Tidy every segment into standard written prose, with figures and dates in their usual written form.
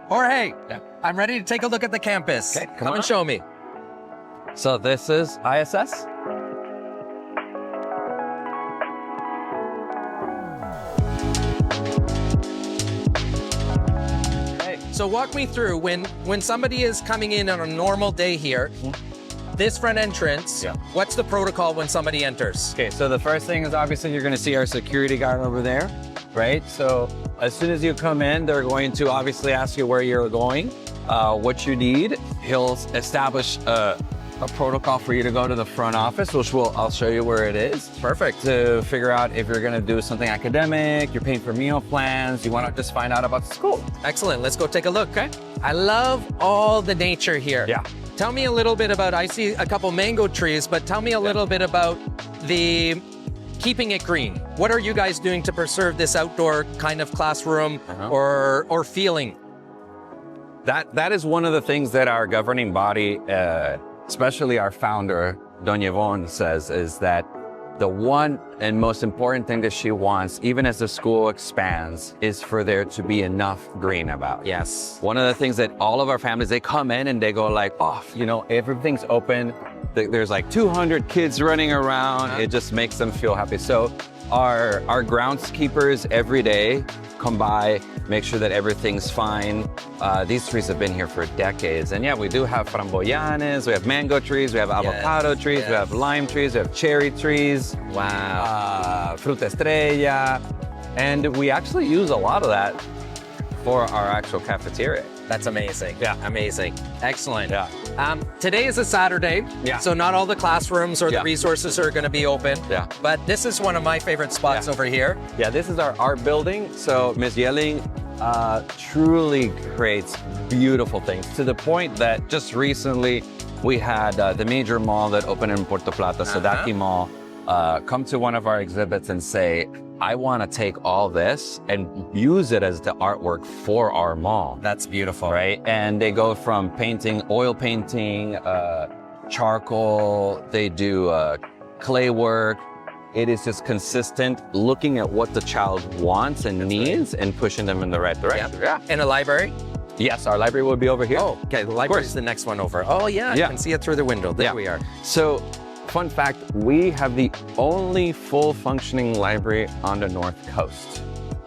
Jorge, I'm ready to take a look at the campus. Okay, come and show me. So this is ISS. So walk me through, when somebody is coming in on a normal day here, this front entrance, what's the protocol when somebody enters? Okay, so the first thing is obviously you're gonna see our security guard over there, right? So as soon as you come in, they're going to obviously ask you where you're going, what you need. He'll establish a protocol for you to go to the front office, which I'll show you where it is. Perfect. To figure out if you're gonna do something academic, you're paying for meal plans, you wanna just find out about the school. Excellent, let's go take a look. Okay. I love all the nature here. Yeah. Tell me a little bit about, I see a couple mango trees, but tell me a little bit about the keeping it green. What are you guys doing to preserve this outdoor kind of classroom or feeling? That is one of the things that our governing body, especially our founder, Doña Yvonne, says is that the one and most important thing that she wants, even as the school expands, is for there to be enough green about. Yes. One of the things that all of our families, they come in and they go like, oh, you know, everything's open. There's like 200 kids running around. It just makes them feel happy. So our groundskeepers every day come by, make sure that everything's fine. These trees have been here for decades. And yeah, we do have framboyanes, we have mango trees, we have avocado trees, we have lime trees, we have cherry trees. Wow. Fruta estrella. And we actually use a lot of that for our actual cafeteria. That's amazing. Yeah. Amazing. Excellent. Yeah. Today is a Saturday, so not all the classrooms or the resources are going to be open. Yeah. But this is one of my favorite spots over here. Yeah, this is our art building. So Ms. Yelling truly creates beautiful things, to the point that just recently we had the major mall that opened in Puerto Plata, Sadaki Mall, come to one of our exhibits and say, I want to take all this and use it as the artwork for our mall. That's beautiful. Right? And they go from painting, oil painting, charcoal, they do clay work. It is just consistent, looking at what the child wants and needs and pushing them in the right direction. Yeah. And a library? Yes, our library will be over here. Oh, okay, the library is the next one over. Oh yeah, I can see it through the window. There we are. So, fun fact, we have the only full functioning library on the North Coast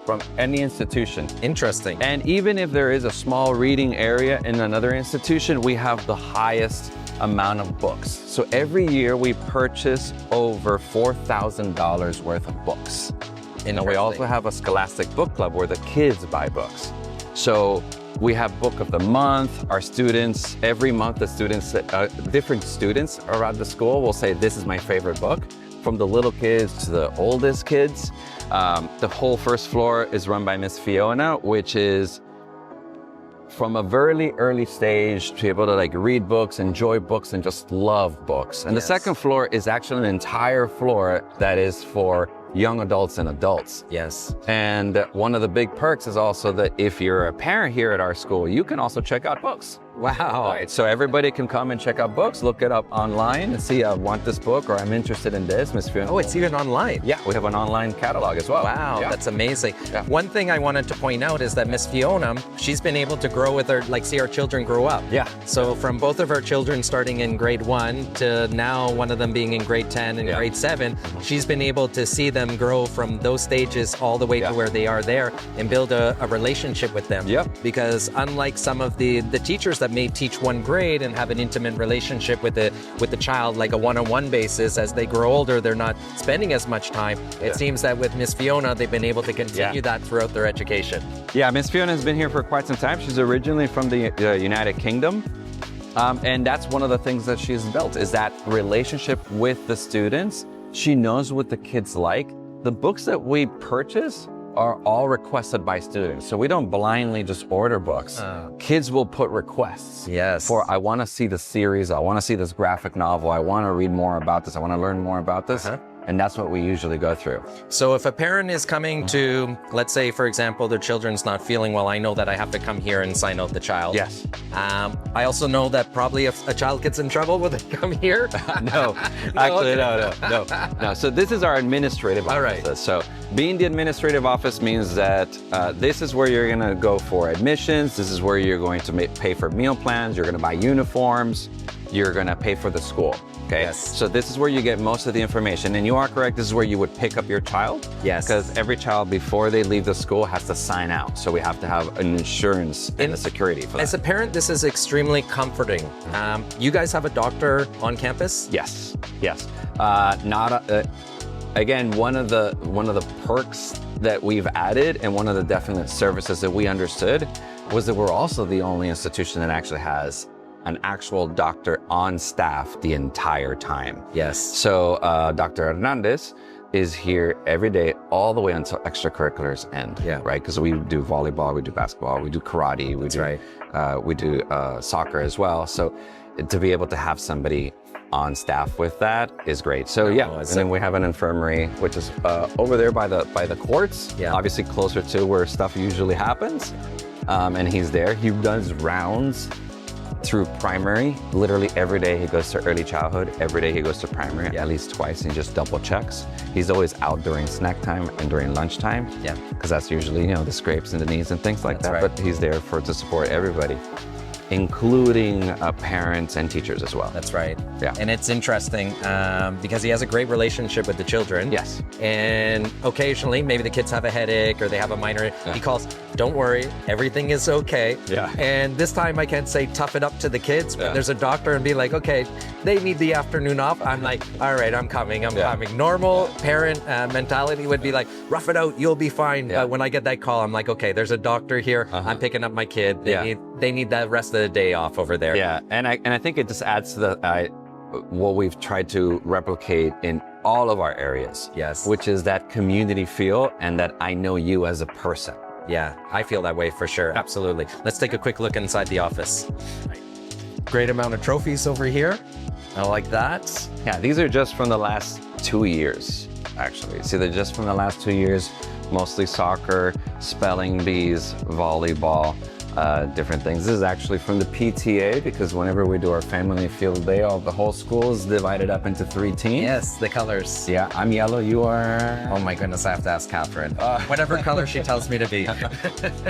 from any institution. Interesting. And even if there is a small reading area in another institution, we have the highest amount of books. So every year we purchase over $4,000 worth of books. And we also have a Scholastic Book Club where the kids buy books. So we have Book of the Month. Our students, every month, the students, different students around the school will say, this is my favorite book. From the little kids to the oldest kids. The whole first floor is run by Miss Fiona, which is from a very early stage to be able to like read books, enjoy books, and just love books. And the second floor is actually an entire floor that is for young adults and adults. Yes. And one of the big perks is also that if you're a parent here at our school, you can also check out books. Wow. Right, so everybody can come and check out books, look it up online and see, I want this book, or I'm interested in this, Miss Fiona. Oh, it's even online. Yeah, we have an online catalog as well. Wow, that's amazing. One thing I wanted to point out is that Miss Fiona, she's been able to grow with her, like see our children grow up. Yeah. So from both of our children starting in grade 1 to now one of them being in grade 10 and grade 7, she's been able to see them grow from those stages all the way to where they are there and build a relationship with them. Yep. Because unlike some of the teachers that may teach one grade and have an intimate relationship with the child, like a one-on-one basis, as they grow older, they're not spending as much time. It seems that with Miss Fiona, they've been able to continue that throughout their education. Yeah, Miss Fiona has been here for quite some time. She's originally from the United Kingdom. And that's one of the things that she's built, is that relationship with the students. She knows what the kids like. The books that we purchase are all requested by students. So we don't blindly just order books. Kids will put requests for, I want to see the series, I want to see this graphic novel, I want to read more about this, I want to learn more about this. And that's what we usually go through. So if a parent is coming to, let's say, for example, their children's not feeling well, I know that I have to come here and sign out the child. Yes. I also know that probably if a child gets in trouble, will they come here? No, actually, no. So this is our administrative office. All right. So being the administrative office means that this is where you're going to go for admissions. This is where you're going to pay for meal plans. You're going to buy uniforms. You're going to pay for the school. Okay. Yes. So this is where you get most of the information. And you are correct. This is where you would pick up your child. Yes. Because every child before they leave the school has to sign out. So we have to have an insurance and a security for that. As a parent, this is extremely comforting. You guys have a doctor on campus? Yes. Again, one of the perks that we've added and one of the definite services that we understood was that we're also the only institution that actually has an actual doctor on staff the entire time. Yes. So Dr. Hernandez is here every day all the way until extracurriculars end. Yeah. Right? Because we do volleyball, we do basketball, we do karate, we do soccer as well. So to be able to have somebody on staff with that is great. So and then we have an infirmary, which is over there by the courts, obviously closer to where stuff usually happens. And he's there. He does rounds through primary. Literally every day he goes to early childhood. Every day he goes to primary at least twice and just double checks. He's always out during snack time and during lunchtime. Yeah. Because that's usually, the scrapes and the knees and things like that. Right. But he's there to support everybody, including parents and teachers as well. That's right. Yeah. And it's interesting because he has a great relationship with the children. Yes. And occasionally, maybe the kids have a headache or they have a minor, he calls, don't worry, everything is okay. Yeah. And this time I can't say tough it up to the kids, but there's a doctor and be like, okay, they need the afternoon off. I'm like, all right, I'm coming. Normal parent mentality would be like, rough it out, you'll be fine. But when I get that call, I'm like, okay, there's a doctor here. I'm picking up my kid. They need that rest of the day off over there. Yeah, and I think it just adds to what we've tried to replicate in all of our areas. Yes. Which is that community feel and that I know you as a person. Yeah, I feel that way for sure. Absolutely. Let's take a quick look inside the office. Great amount of trophies over here. I like that. Yeah, these are just from the last 2 years, actually. See, they're just from the last 2 years, mostly soccer, spelling bees, volleyball, different things. This is actually from the PTA because whenever we do our family field day, the whole school is divided up into 3 teams. Yes, the colors. Yeah, I'm yellow, you are... Oh my goodness, I have to ask Catherine. Whatever color she tells me to be.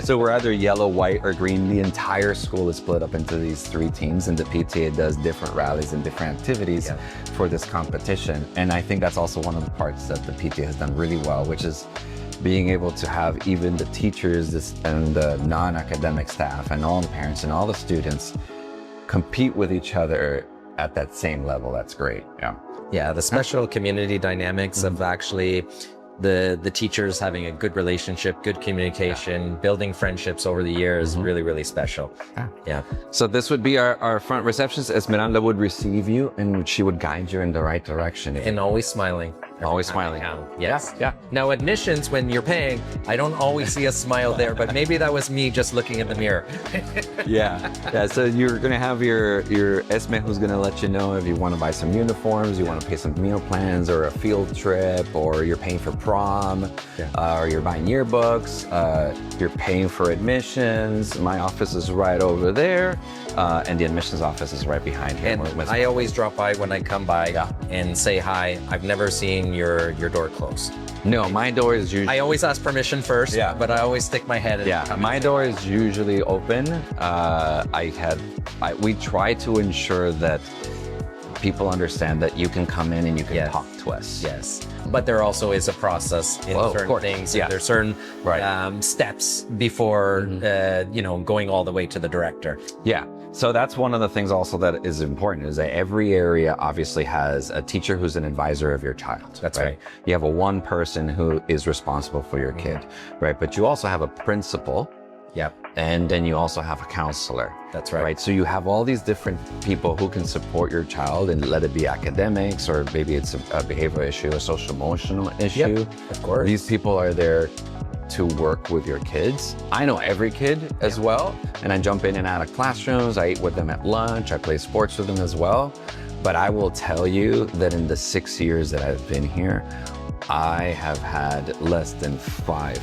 So we're either yellow, white, or green. The entire school is split up into these 3 teams, and the PTA does different rallies and different activities for this competition. And I think that's also one of the parts that the PTA has done really well, which is being able to have even the teachers and the non-academic staff and all the parents and all the students compete with each other at that same level. That's great. Yeah, the special community dynamics of actually the teachers having a good relationship, good communication, building friendships over the years, really, really special. Yeah. So this would be our front receptionist. Esmeralda would receive you and she would guide you in the right direction. And always smiling. Always smiling. Yes. Yeah. Now admissions, when you're paying, I don't always see a smile there, but maybe that was me just looking in the mirror. Yeah. So you're gonna have your Esme who's gonna let you know if you want to buy some uniforms, you want to pay some meal plans or a field trip, or you're paying for prom, or you're buying yearbooks, you're paying for admissions. My office is right over there, and the admissions office is right behind here. And I always drop by when I come by and say hi. I've never seen your door closed. No, my door is usually... I always ask permission first, but I always stick my head in. Yeah, my door is usually open. We try to ensure that people understand that you can come in and you can talk to us. Yes, but there also is a process in certain things. Yeah. There's certain steps before, going all the way to the director. Yeah. So that's one of the things also that is important is that every area obviously has a teacher who's an advisor of your child. That's right. You have one person who is responsible for your kid, right? But you also have a principal. Yep. And then you also have a counselor. That's right. So you have all these different people who can support your child, and let it be academics, or maybe it's a behavioral issue, a social emotional issue. Yep, of course. These people are there to work with your kids. I know every kid as well, and I jump in and out of classrooms. I eat with them at lunch. I play sports with them as well. But I will tell you that in the 6 years that I've been here, I have had less than 5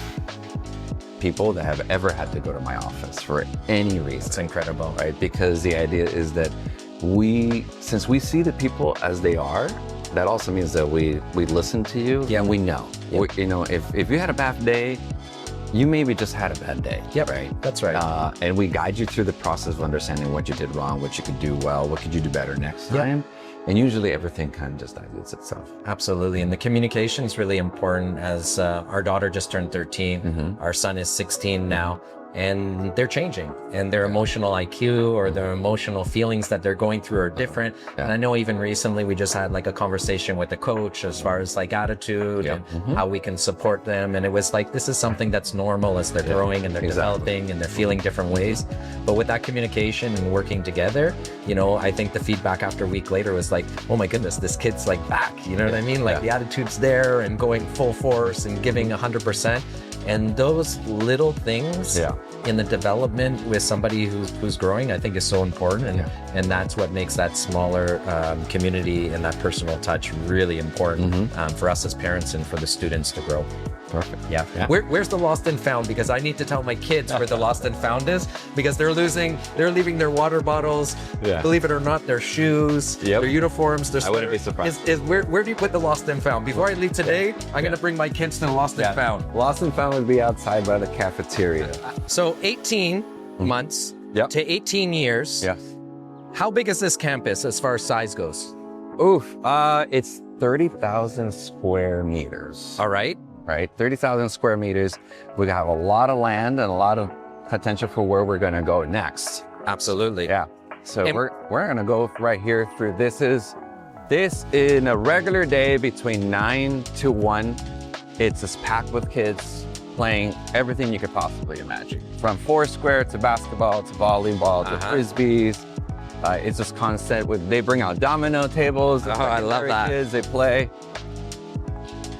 people that have ever had to go to my office for any reason. It's incredible. Right? Because the idea is that since we see the people as they are, that also means that we listen to you and we know. You know, if you had a bad day, you maybe just had a bad day. Yep, right? That's right. And we guide you through the process of understanding what you did wrong, what you could do well, what could you do better next time. And usually everything kind of just dilutes itself. Absolutely. And the communication is really important as our daughter just turned 13. Our son is 16 now. And they're changing, and their emotional IQ or their emotional feelings that they're going through are different. And I know even recently we just had like a conversation with the coach as far as like attitude and how we can support them. And it was like, this is something that's normal as they're growing and they're developing and they're feeling different ways. But with that communication and working together, you know, I think the feedback after a week later was like, oh my goodness, this kid's like back, you know what I mean? Like the attitude's there and going full force and giving 100%. And those little things in the development with somebody who's growing, I think is so important. And that's what makes that smaller community and that personal touch really important for us as parents and for the students to grow. Perfect. Yeah. Where's the lost and found? Because I need to tell my kids where the lost and found is, because they're leaving their water bottles, believe it or not, their shoes, their uniforms, their I wouldn't be surprised. Where do you put the lost and found? Before I leave today, I'm going to bring my kids to the lost and found. Lost and found would be outside by the cafeteria. So 18 months to 18 years. Yes. How big is this campus as far as size goes? Oof. It's 30,000 square meters. All right. Right? 30,000 square meters. We have a lot of land and a lot of potential for where we're going to go next. Absolutely. Yeah. So we're going to go right here through. This in a regular day between 9 to 1. It's just packed with kids playing everything you could possibly imagine. From Foursquare to basketball to volleyball to frisbees. It's just constant. They bring out domino tables. I love that. Kids, they play.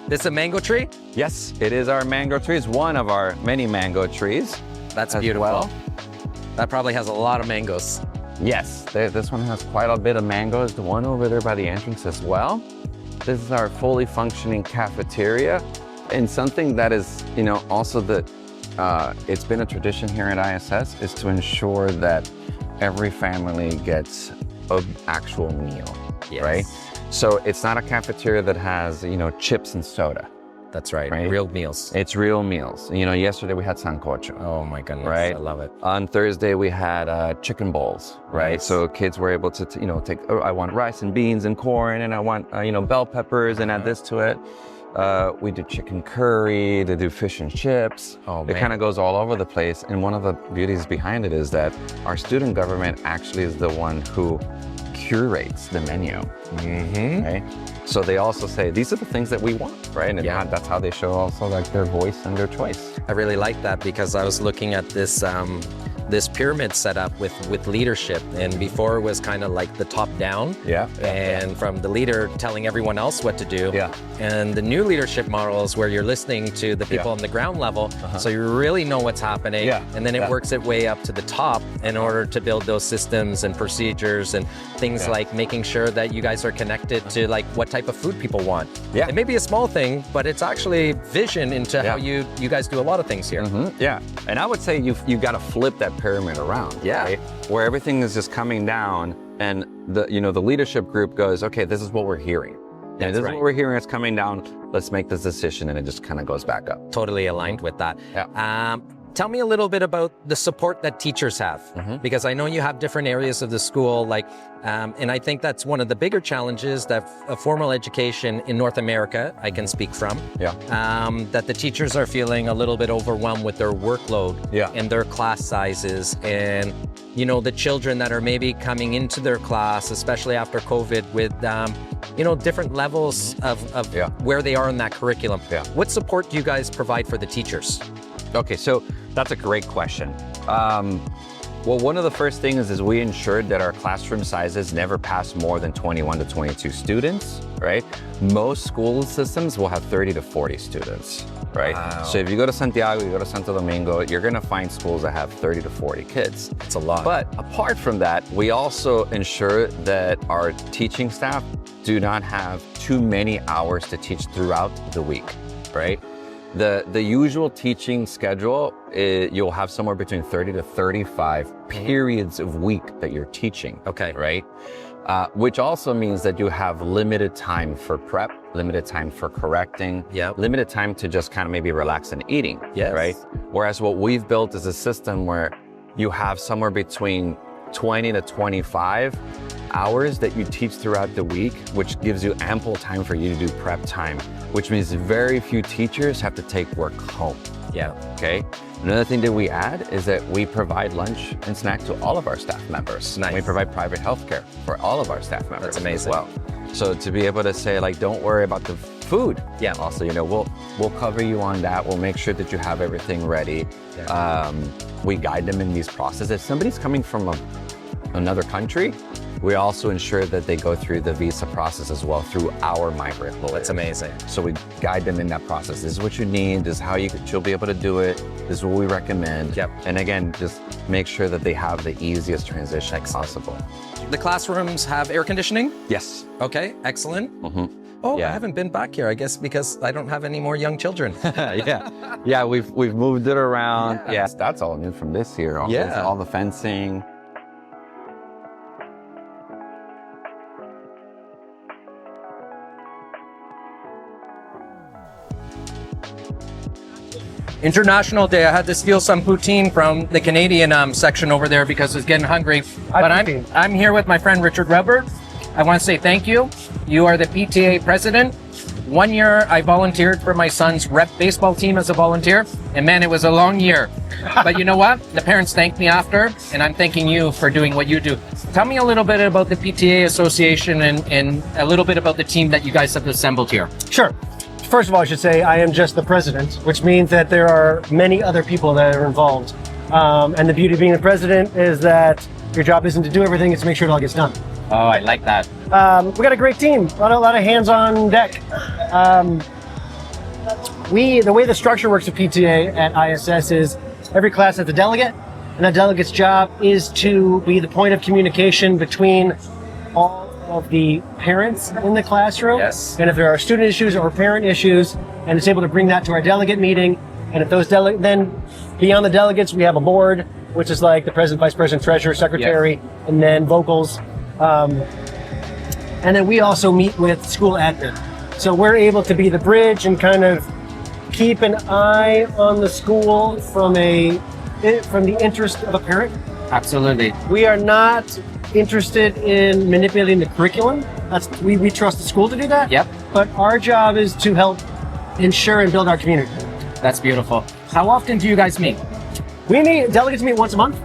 This is a mango tree? Yes, it is our mango tree. It's one of our many mango trees. That's beautiful. Well. That probably has a lot of mangoes. Yes, this one has quite a bit of mangoes. The one over there by the entrance as well. This is our fully functioning cafeteria. And something that is, you know, also that it's been a tradition here at ISS is to ensure that every family gets an actual meal, right? So it's not a cafeteria that has, you know, chips and soda. That's right. Real meals. It's real meals. You know, yesterday we had sancocho. Oh my goodness. Right? I love it. On Thursday we had chicken bowls, right? Nice. So kids were able to, you know, take, oh, I want rice and beans and corn, and I want, you know, bell peppers and add this to it. We do chicken curry, they do fish and chips. It kind of goes all over the place. And one of the beauties behind it is that our student government actually is the one who curates the menu, right? So they also say, these are the things that we want, right? And that's how they show also like their voice and their choice. I really like that, because I was looking at this this pyramid setup with leadership, and before it was kind of like the top down, from the leader telling everyone else what to do, and the new leadership model is where you're listening to the people on the ground level, so you really know what's happening, and then it works its way up to the top in order to build those systems and procedures and things like making sure that you guys are connected to like what type of food people want. It may be a small thing, but it's actually vision into how you guys do a lot of things here. And I would say you got to flip that pyramid around, right? Where everything is just coming down, and the leadership group goes, okay, this is what we're hearing. And this is what we're hearing, it's coming down. Let's make this decision, and it just kind of goes back up. Totally aligned with that. Tell me a little bit about the support that teachers have, because I know you have different areas of the school, like, and I think that's one of the bigger challenges that formal education in North America, I can speak from, that the teachers are feeling a little bit overwhelmed with their workload and their class sizes, and, you know, the children that are maybe coming into their class, especially after COVID, with, you know, different levels of where they are in that curriculum. What support do you guys provide for the teachers? Okay, so that's a great question. Well, one of the first things is we ensured that our classroom sizes never pass more than 21 to 22 students, right? Most school systems will have 30 to 40 students, right? Wow. So if you go to Santiago, you go to Santo Domingo, you're gonna find schools that have 30 to 40 kids. It's a lot. But apart from that, we also ensure that our teaching staff do not have too many hours to teach throughout the week, right? The usual teaching schedule, you'll have somewhere between 30 to 35 periods of week that you're teaching. Okay. Right? Which also means that you have limited time for prep, limited time for correcting, limited time to just kind of maybe relax and eating, right? Whereas what we've built is a system where you have somewhere between 20 to 25 hours that you teach throughout the week, which gives you ample time for you to do prep time, which means very few teachers have to take work home. Okay. Another thing that we add is that we provide lunch and snack to all of our staff members. Nice. We provide private healthcare for all of our staff members. That's amazing. As well. So to be able to say, like, don't worry about the food. Also, you know, we'll cover you on that. We'll make sure that you have everything ready. We guide them in these processes. If somebody's coming from another country, we also ensure that they go through the visa process as well through our migrant lawyers. That's amazing. So we guide them in that process. This is what you need. This is how you'll be able to do it. This is what we recommend. And again, just make sure that they have the easiest transition possible. The classrooms have air conditioning? Yes. Okay, excellent. Oh, I haven't been back here, I guess, because I don't have any more young children. We've moved it around. That's all new from this year. All the fencing. International Day, I had to steal some poutine from the Canadian section over there because I was getting hungry. But I'm here with my friend Richard Weber. I want to say thank you. You are the PTA president. 1 year I volunteered for my son's rep baseball team as a volunteer, and man, it was a long year. But you know what? The parents thanked me after, and I'm thanking you for doing what you do. Tell me a little bit about the PTA Association and a little bit about the team that you guys have assembled here. Sure. First of all, I should say I am just the president, which means that there are many other people that are involved. And the beauty of being the president is that your job isn't to do everything, it's to make sure it all gets done. Oh, I like that. We got a great team, a lot of hands on deck. The way the structure works at PTA at ISS is every class has a delegate, and that delegate's job is to be the point of communication between all of the parents in the classroom. And if there are student issues or parent issues, and it's able to bring that to our delegate meeting. And if those then beyond the delegates, we have a board, which is like the president, vice president, treasurer, secretary, and then vocals. And then we also meet with school admin. So we're able to be the bridge and kind of keep an eye on the school from the interest of a parent. Absolutely. We are not interested in manipulating the curriculum. We trust the school to do that. But our job is to help ensure and build our community. That's beautiful. How often do you guys meet? Delegates meet once a month.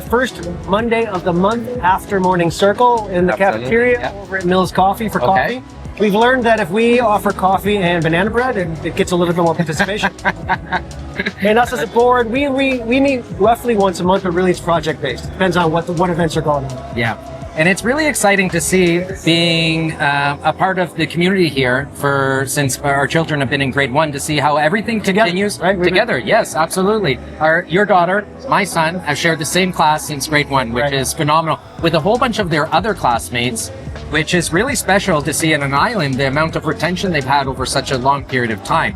First Monday of the month after morning circle in the cafeteria over at Mills Coffee for coffee. We've learned that if we offer coffee and banana bread, it gets a little bit more participation. And us as a board, we meet roughly once a month, but really it's project based. Depends on what events are going on. And it's really exciting to see being a part of the community here since our children have been in grade 1 to see how everything continues together. Yes, absolutely. Your daughter, my son, have shared the same class since grade 1, which is phenomenal, with a whole bunch of their other classmates, which is really special to see in an island, the amount of retention they've had over such a long period of time.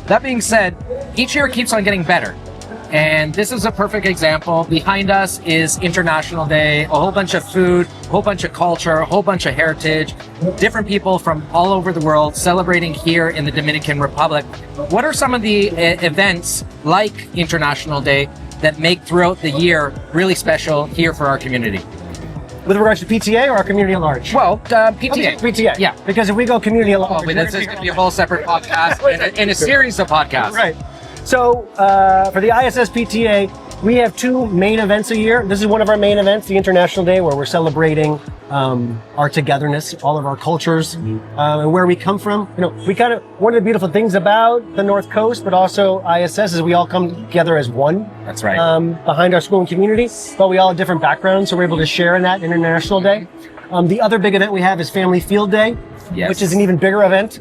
That being said, each year keeps on getting better. And this is a perfect example. Behind us is International Day, a whole bunch of food, a whole bunch of culture, a whole bunch of heritage, different people from all over the world celebrating here in the Dominican Republic. What are some of the events like International Day that make throughout the year really special here for our community? With regards to PTA or our community at large? Well, PTA. PTA. Yeah. Because if we go community at large... This is going to be a whole separate podcast and a series of podcasts. Right. So for the ISS PTA, we have 2 main events a year. This is one of our main events, the International Day, where we're celebrating our togetherness, all of our cultures, and where we come from. You know, one of the beautiful things about the North Coast, but also ISS, is we all come together as one. That's right. Behind our school and community, but we all have different backgrounds, so we're able to share in that International Day. The other big event we have is Family Field Day, which is an even bigger event.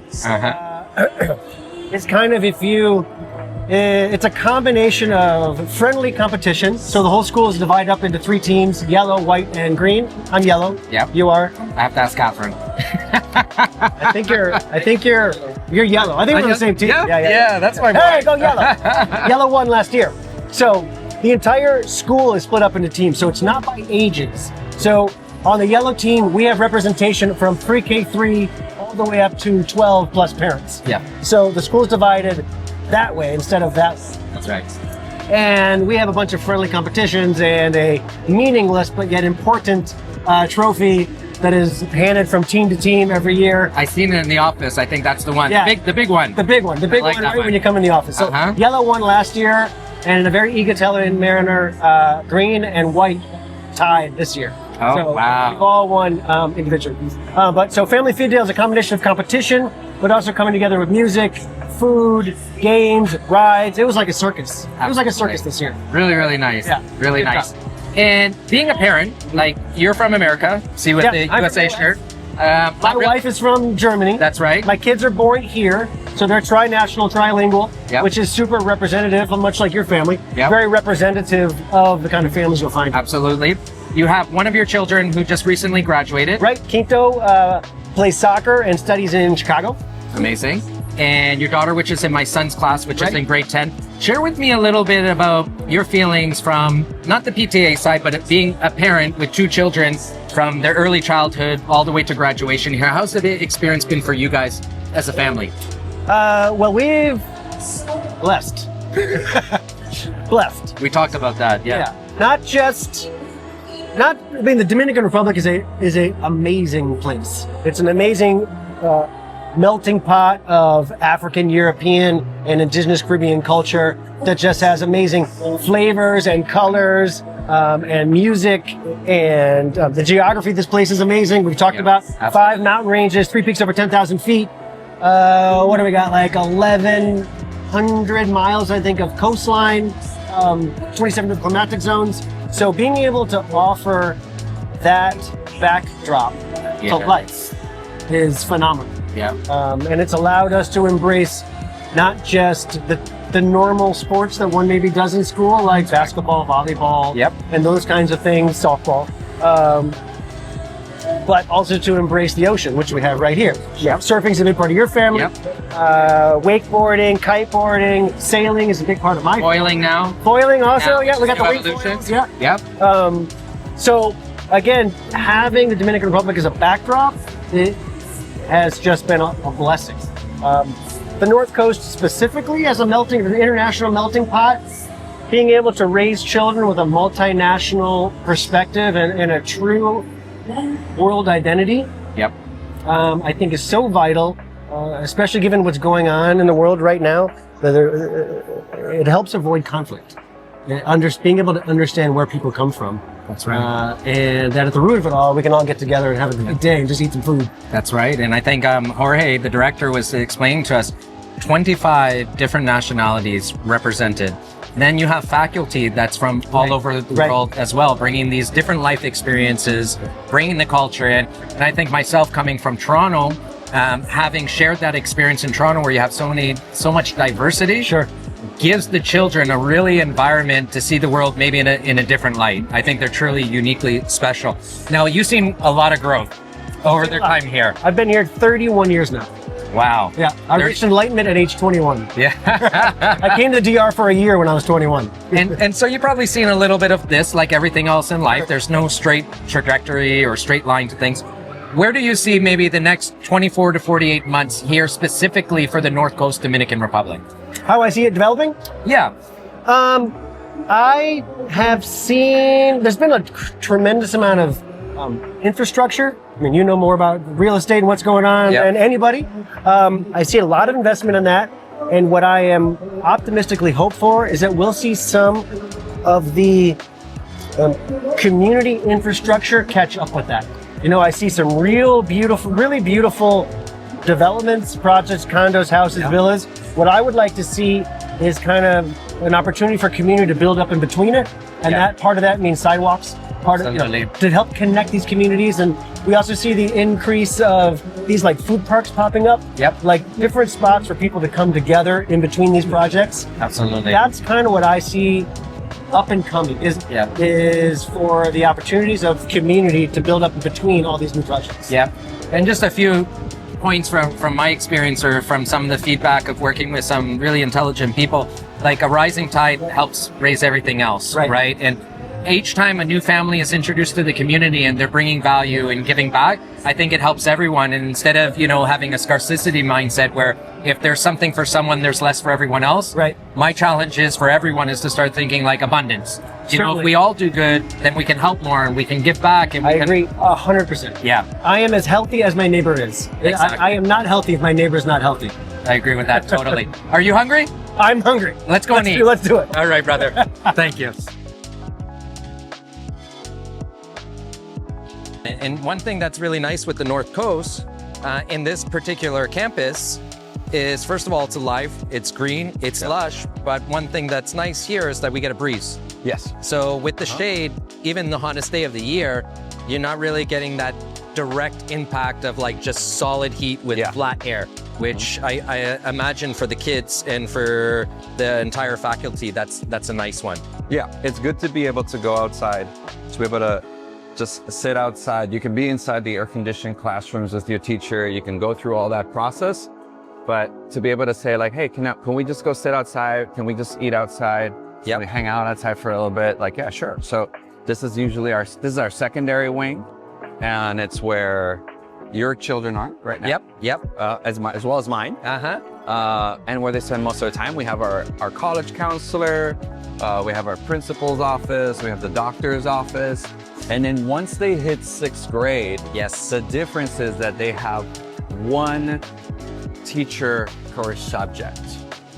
is kind of it's a combination of friendly competition. So the whole school is divided up into 3 teams, yellow, white, and green. I'm yellow. Yep. You are? I have to ask Catherine. I think you're yellow. I think we're on the same team. Yeah, that's my Hey, boy. go yellow. Yellow won last year. So the entire school is split up into teams. So it's not by ages. So on the yellow team, we have representation from pre-K3 all the way up to 12 plus parents. Yeah. So the school is divided that way instead of that way. That's right. And we have a bunch of friendly competitions and a meaningless but yet important trophy that is handed from team to team every year. I seen it in the office. I think that's the one. Yeah. The big one. The big one like right that when one. you come in the office. So yellow won last year, and in a very egalitarian manner, green and white tied this year. Oh, so wow. we've all won individually. But so Family Feed Day is a combination of competition, but also coming together with music, food, games, rides. It was like a circus. It was like a circus this year. Really, really nice. Yeah. Really Good nice. job. And being a parent, like you're from America, see with the I'm USA from shirt. My wife is from Germany. That's right. My kids are born here, so they're tri-national, trilingual, Yep. which is super representative, much like your family. Yep. Very representative of the kind of families you'll find. Absolutely. You have one of your children who just recently graduated. Right, Quinto plays soccer and studies in Chicago. Amazing. And your daughter, which is in my son's class, which is Right. in grade 10. Share with me a little bit about your feelings from, not the PTA side, but being a parent with 2 children from their early childhood all the way to graduation here. How's the experience been for you guys as a family? Well, we've blessed. Blessed. We talked about that, yeah. The Dominican Republic is a amazing place. It's an amazing melting pot of African, European, and indigenous Caribbean culture that just has amazing flavors and colors and music, and the geography of this place is amazing. We've talked about absolutely. 5 mountain ranges, 3 peaks over 10,000 feet. What do we got? Like 1,100 miles, I think, of coastline, 27 different climatic zones. So being able to offer that backdrop to life is phenomenal. Yeah. And it's allowed us to embrace not just the normal sports that one maybe does in school, like basketball, volleyball, Yep. and those kinds of things, softball, but also to embrace the ocean, which we have right here. Yep. Surfing's a big part of your family. Yep. Wakeboarding, kiteboarding, sailing is a big part of my family. Foiling now. Foiling also, Yeah, we got the new wake evolution. foils, yeah. Yep. So again, having the Dominican Republic as a backdrop, it has just been a blessing. The North Coast specifically as an international melting pot, being able to raise children with a multinational perspective and a true world identity, Yep. I think is so vital, especially given what's going on in the world right now. That it helps avoid conflict. Being able to understand where people come from. That's right. And that at the root of it all, we can all get together and have a good day and just eat some food. That's right. And I think Jorge, the director, was explaining to us 25 different nationalities represented. Then you have faculty that's from all over the world as well, bringing these different life experiences, bringing the culture in. And I think myself coming from Toronto, having shared that experience in Toronto where you have so much diversity, Sure. gives the children a really environment to see the world maybe in a different light. I think they're truly uniquely special. Now, you've seen a lot of growth over their time here. I've been here 31 years now. Wow. Yeah, I reached enlightenment at age 21. Yeah. I came to the DR for a year when I was 21. And so you've probably seen a little bit of this, like everything else in life. There's no straight trajectory or straight line to things. Where do you see maybe the next 24 to 48 months here specifically for the North Coast Dominican Republic? How I see it developing? Yeah. I have seen there's been a tremendous amount of infrastructure. I mean, you know more about real estate and what's going on than anybody. I see a lot of investment in that. And what I am optimistically hope for is that we'll see some of the community infrastructure catch up with that. You know, I see some really beautiful developments, projects, condos, houses, villas. What I would like to see is kind of an opportunity for community to build up in between it. And that part of that means sidewalks. To help connect these communities and We also see the increase of these like food parks popping up. Yep. Like different spots for people to come together in between these projects. Absolutely. That's kind of what I see up and coming is for the opportunities of community to build up in between all these new projects. Yeah. And just a few points from my experience or from some of the feedback of working with some really intelligent people, like a rising tide helps raise everything else, right? And each time a new family is introduced to the community and they're bringing value and giving back, I think it helps everyone. And instead of, having a scarcity mindset where if there's something for someone, there's less for everyone else. Right. My challenge is for everyone is to start thinking like abundance. If we all do good, then we can help more and we can give back. And I agree 100%. Yeah. I am as healthy as my neighbor is. Exactly. I am not healthy if my neighbor is not healthy. I agree with that totally. Are you hungry? I'm hungry. Let's go and eat. Let's do it. All right, brother. Thank you. And one thing that's really nice with the North Coast in this particular campus is, first of all, it's alive, it's green, it's lush, but one thing that's nice here is that we get a breeze. Yes. So with the shade, even the hottest day of the year, you're not really getting that direct impact of like just solid heat with flat air, which I imagine for the kids and for the entire faculty, that's a nice one. Yeah, it's good to be able to go outside, to be able to just sit outside. You can be inside the air-conditioned classrooms with your teacher. You can go through all that process, but to be able to say like, hey, can we just go sit outside? Can we just eat outside? Can we hang out outside for a little bit? Like, yeah, sure. So this is usually our secondary wing, and it's where your children are right now. As well as mine. And where they spend most of the time. We have our college counselor, we have our principal's office, we have the doctor's office. And then once they hit 6th grade, the difference is that they have one teacher per subject,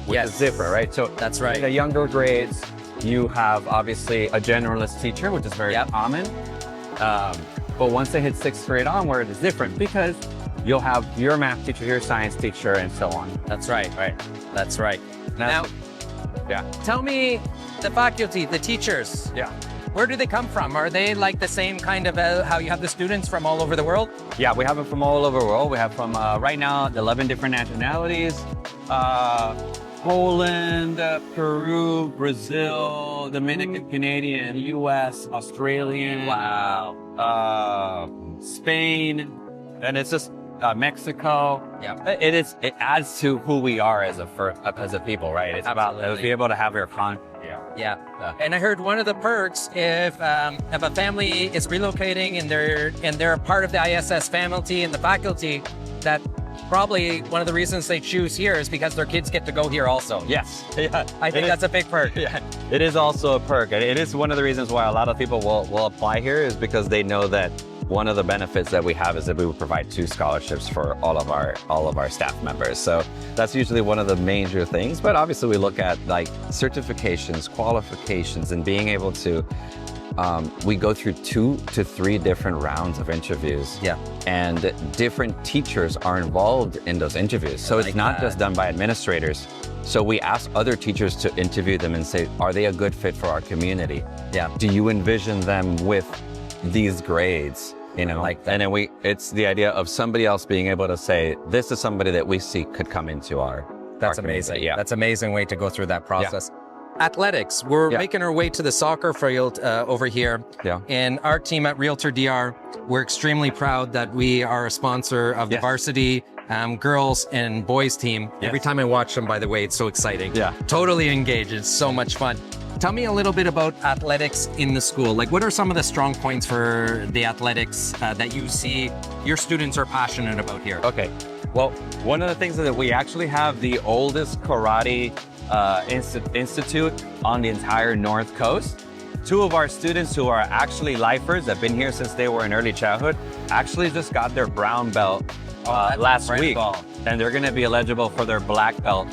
which is different, right? So that's right. In the younger grades, you have obviously a generalist teacher, which is very common. But once they hit 6th grade onward, it's different because you'll have your math teacher, your science teacher, and so on. That's right. That's right. Now, tell me the faculty, the teachers. Where do they come from? Are they like the same kind of how you have the students from all over the world? Yeah, we have them from all over the world. We have from right now 11 different nationalities. Poland, Peru, Brazil, Dominican, Canadian, US, Australian, Spain, and it's just Mexico. It adds to who we are as a people, right? It's about to be able to have your And I heard one of the perks if a family is relocating and they're a part of the ISS family and the faculty, that probably one of the reasons they choose here is because their kids get to go here also. Yes. I think that's a big perk. It is also a perk. It is one of the reasons why a lot of people will apply here is because they know that one of the benefits that we have is that we will provide 2 scholarships for all of our staff members. So that's usually one of the major things. But obviously we look at like certifications, qualifications, and being able to, we go through 2 to 3 different rounds of interviews. And different teachers are involved in those interviews. So it's not just done by administrators. So we ask other teachers to interview them and say, are they a good fit for our community? Do you envision them with these grades? And then it's the idea of somebody else being able to say, this is somebody that we see could come into our amazing. That's an amazing way to go through that process. Athletics, we're making our way to the soccer field over here. And our team at RealtorDR, we're extremely proud that we are a sponsor of the varsity girls and boys team. Every time I watch them, by the way, it's so exciting. Totally engaged. It's so much fun. Tell me a little bit about athletics in the school. Like, what are some of the strong points for the athletics that you see your students are passionate about here? Okay. Well, one of the things is that we actually have the oldest karate institute on the entire North Coast. 2 of our students who are actually lifers, have been here since they were in early childhood, actually just got their brown belt last week. And they're going to be eligible for their black belt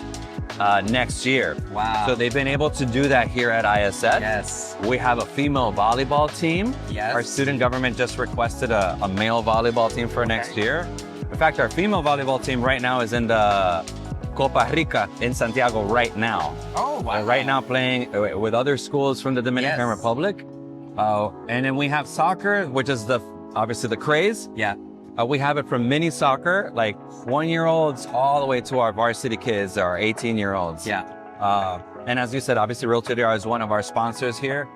next year. So they've been able to do that here at ISS. We have a female volleyball team. Our student government just requested a male volleyball team for next year. In fact, our female volleyball team right now is in the Copa Rica in Santiago right now. Right now playing with other schools from the Dominican Republic. And then we have soccer, which is the obviously the craze. Yeah. We have it from mini soccer, like 1-year-olds all the way to our varsity kids, our 18-year-olds. Yeah. And as you said, obviously RealtorDR is one of our sponsors here.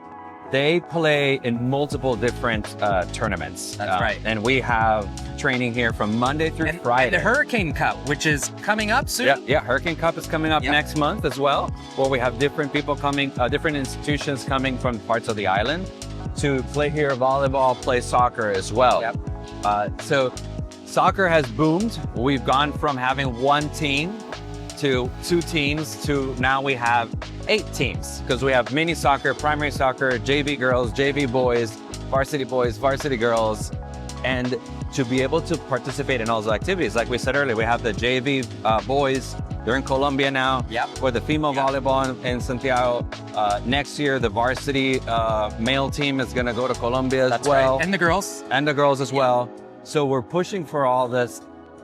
They play in multiple different tournaments. That's right. And we have training here from Monday through Friday. And the Hurricane Cup, which is coming up soon. Yeah, Hurricane Cup is coming up next month as well, where we have different people coming, different institutions coming from parts of the island to play here volleyball, play soccer as well. Yep. So soccer has boomed. We've gone from having one team to 2 teams to now we have 8 teams because we have mini soccer, primary soccer, JV girls, JV boys, varsity girls, and to be able to participate in all those activities. Like we said earlier, we have the JV boys. They're in Colombia now. Yep. For the female volleyball in Santiago. Next year, the varsity male team is going to go to Colombia as well. Right. And the girls. And the girls as well. So we're pushing for all this,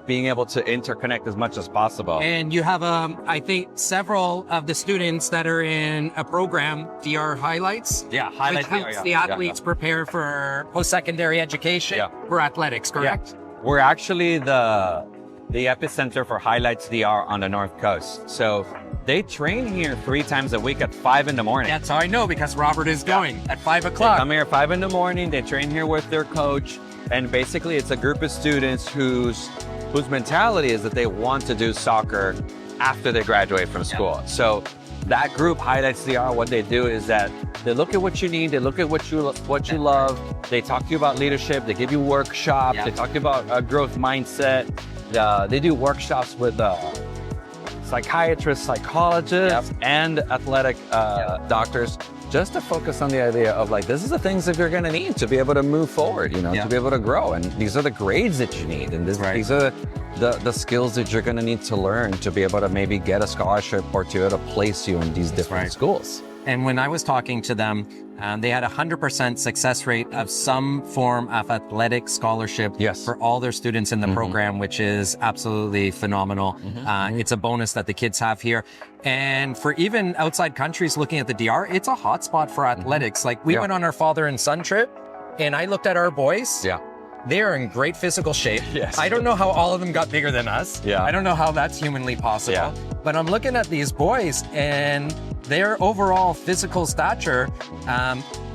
being able to interconnect as much as possible. And you have, I think, several of the students that are in a program, DR Highlights. Yeah, Highlights. Which helps the athletes prepare for post-secondary education for athletics, correct? Yeah. We're actually the epicenter for Highlights DR on the North Coast. So they train here 3 times a week at 5 in the morning. That's how I know, because Robert is going at 5 They o'clock. come here at 5 in the morning, they train here with their coach, and basically it's a group of students whose mentality is that they want to do soccer after they graduate from school. So that group, Highlights DR, what they do is that they look at what you need, they look at what you love, they talk to you about leadership, they give you workshops, they talk to you about growth mindset. They do workshops with psychiatrists, psychologists, and athletic doctors, just to focus on the idea of like, this is the things that you're going to need to be able to move forward, you know, to be able to grow. And these are the grades that you need. And these are the skills that you're going to need to learn to be able to maybe get a scholarship or to be able to place you in these different schools. And when I was talking to them, they had 100% success rate of some form of athletic scholarship for all their students in the program, which is absolutely phenomenal. It's a bonus that the kids have here. And for even outside countries looking at the DR, it's a hotspot for athletics. Like we went on our father and son trip, and I looked at our boys. They are in great physical shape. I don't know how all of them got bigger than us. I don't know how that's humanly possible. But I'm looking at these boys, and their overall physical stature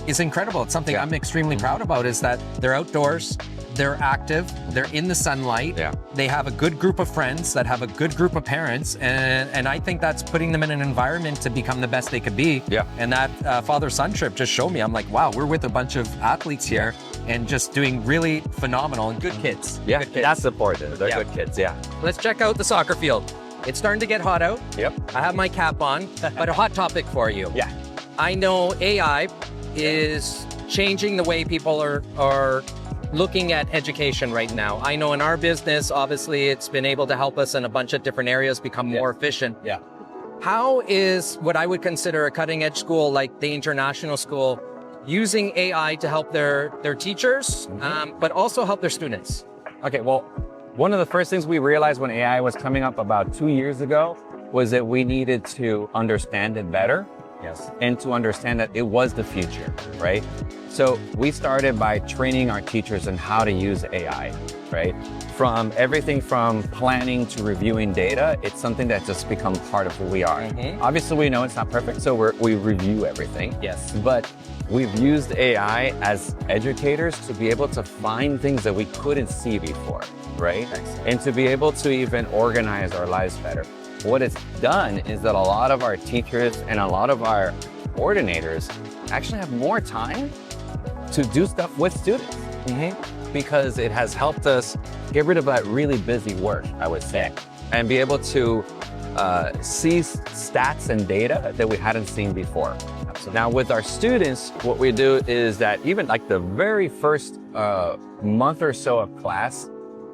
is incredible. It's something I'm extremely proud about, is that they're outdoors, they're active, they're in the sunlight, they have a good group of friends that have a good group of parents, and I think that's putting them in an environment to become the best they could be. And that father-son trip just showed me, I'm like, wow, we're with a bunch of athletes here and just doing really phenomenal and good kids. Good kids. That's important. They're good kids, Let's check out the soccer field. It's starting to get hot out. I have my cap on, but a hot topic for you. I know AI is changing the way people are looking at education right now. I know in our business, obviously, it's been able to help us in a bunch of different areas become more efficient. How is what I would consider a cutting edge school like the International School using AI to help their teachers, but also help their students? Okay, well, one of the first things we realized when AI was coming up about 2 years ago was that we needed to understand it better. And to understand that it was the future, right? So we started by training our teachers on how to use AI, right? From everything from planning to reviewing data, it's something that's just become part of who we are. Obviously, we know it's not perfect, so we review everything. But we've used AI as educators to be able to find things that we couldn't see before, right? And to be able to even organize our lives better. What it's done is that a lot of our teachers and a lot of our coordinators actually have more time to do stuff with students because it has helped us get rid of that really busy work, I would say, and be able to see stats and data that we hadn't seen before. Now with our students, what we do is that even like the very first month or so of class,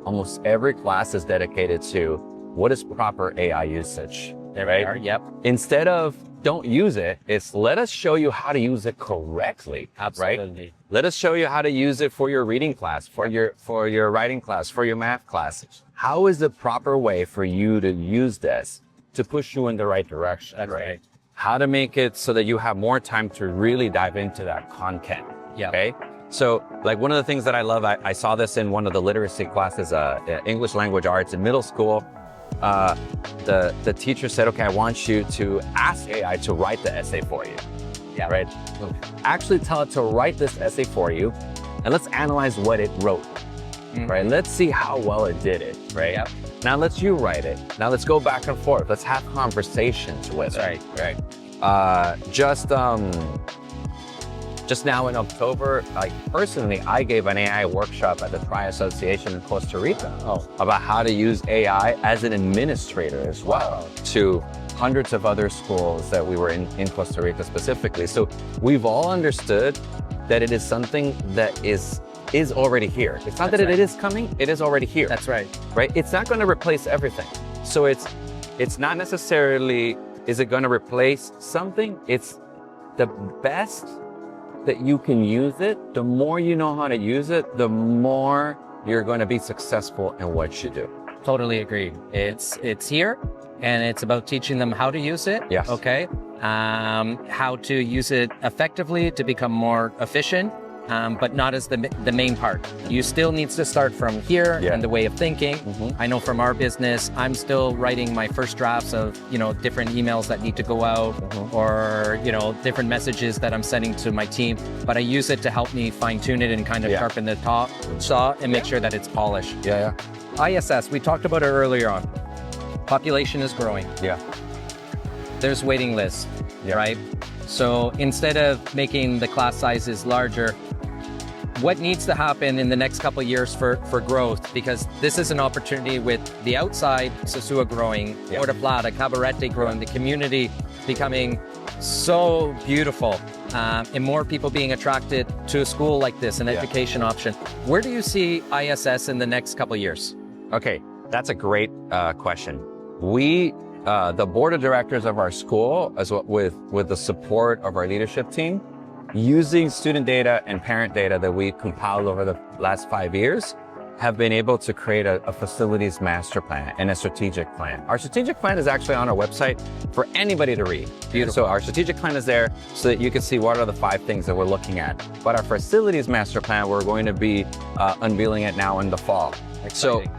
almost every class is dedicated to what is proper AI usage, right? Instead of don't use it, it's let us show you how to use it correctly, right? Let us show you how to use it for your reading class, for your writing class, for your math class. How is the proper way for you to use this to push you in the right direction, right? How to make it so that you have more time to really dive into that content, okay? So like one of the things that I love, I saw this in one of the literacy classes, English language arts in middle school. The teacher said, okay, I want you to ask AI to write the essay for you. Yeah, right. So actually tell it to write this essay for you, and let's analyze what it wrote. Right? Let's see how well it did it. Right. Yep. Now let's you write it. Now let's go back and forth. Let's have conversations with it. Right. Just now in October, like personally, I gave an AI workshop at the Tri Association in Costa Rica about how to use AI as an administrator as well to hundreds of other schools that we were in Costa Rica specifically. So we've all understood that it is something that is already here. It's not that it is coming, it is already here. That's right. Right? It's not going to replace everything. So it's not necessarily, is it going to replace something? It's the best that you can use it. The more you know how to use it, the more you're going to be successful in what you do. Totally agree. It's here, and it's about teaching them how to use it. Yes. Okay. How to use it effectively to become more efficient. But not as the main part. You still need to start from here and the way of thinking. I know from our business, I'm still writing my first drafts of, different emails that need to go out or, different messages that I'm sending to my team. But I use it to help me fine tune it and kind of sharpen the saw and make sure that it's polished. ISS, we talked about it earlier on. Population is growing. There's waiting lists, right? So instead of making the class sizes larger, what needs to happen in the next couple of years for growth? Because this is an opportunity with the outside, Sosúa growing, Puerto Plata, Cabarete growing, the community becoming so beautiful, and more people being attracted to a school like this, an education option. Where do you see ISS in the next couple of years? Okay, that's a great question. The board of directors of our school, as well with the support of our leadership team, using student data and parent data that we compiled over the last 5 years, have been able to create a facilities master plan and a strategic plan. Our strategic plan is actually on our website for anybody to read. Beautiful. So our strategic plan is there so that you can see what are the 5 things that we're looking at. But our facilities master plan, we're going to be unveiling it now in the fall. Exciting. So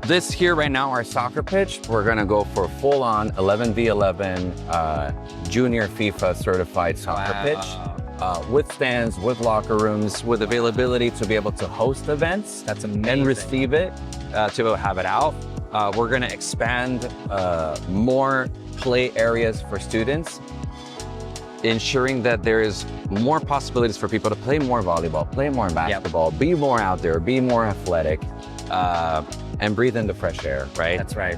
this here right now, our soccer pitch, we're gonna go for full-on 11v11 junior FIFA certified soccer pitch. With stands, with locker rooms, with availability to be able to host events. That's amazing. And receive it, to have it out. We're gonna expand more play areas for students, ensuring that there is more possibilities for people to play more volleyball, play more basketball, be more out there, be more athletic, and breathe in the fresh air, right? That's right.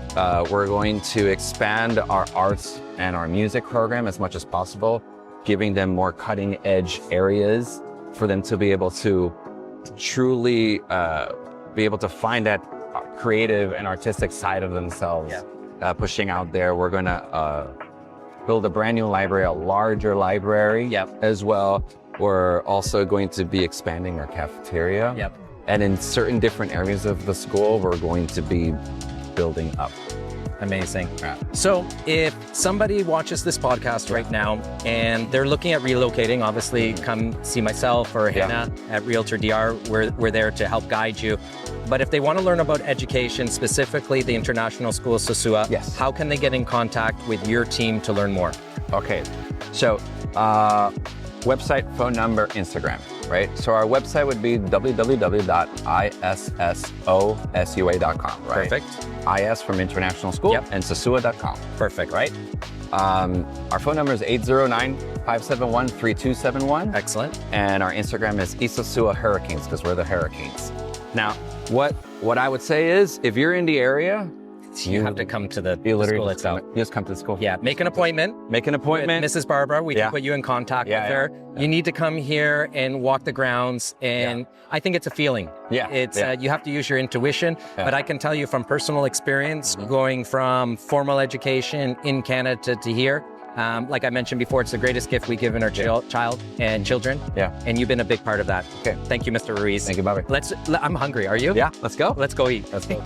We're going to expand our arts and our music program as much as possible, giving them more cutting edge areas for them to be able to truly be able to find that creative and artistic side of themselves, pushing out there. We're gonna build a brand new library, a larger library as well. We're also going to be expanding our cafeteria. And in certain different areas of the school, we're going to be building up. Amazing. So if somebody watches this podcast right now and they're looking at relocating, obviously come see myself or Hannah at RealtorDR. We're there to help guide you. But if they want to learn about education, specifically the International School of Sosúa, how can they get in contact with your team to learn more? Okay, so website, phone number, Instagram, right? So our website would be www.issosua.com, right? Perfect. IS from International School and Sosúa.com. Perfect, right? Our phone number is 809-571-3271. Excellent. And our Instagram is Sosúa Hurricanes, because we're the Hurricanes. Now, what I would say is, if you're in the area, you have to come to the school itself. You just come to the school. Make an appointment. Make an appointment. With Mrs. Barbara, we can put you in contact with her. You need to come here and walk the grounds, and I think it's a feeling. It's you have to use your intuition, but I can tell you from personal experience, going from formal education in Canada to here, like I mentioned before, it's the greatest gift we give in our child and children. And you've been a big part of that. Thank you, Mr. Ruiz. Thank you, Bobby. I'm hungry. Are you? Let's go. Let's go eat. Let's go.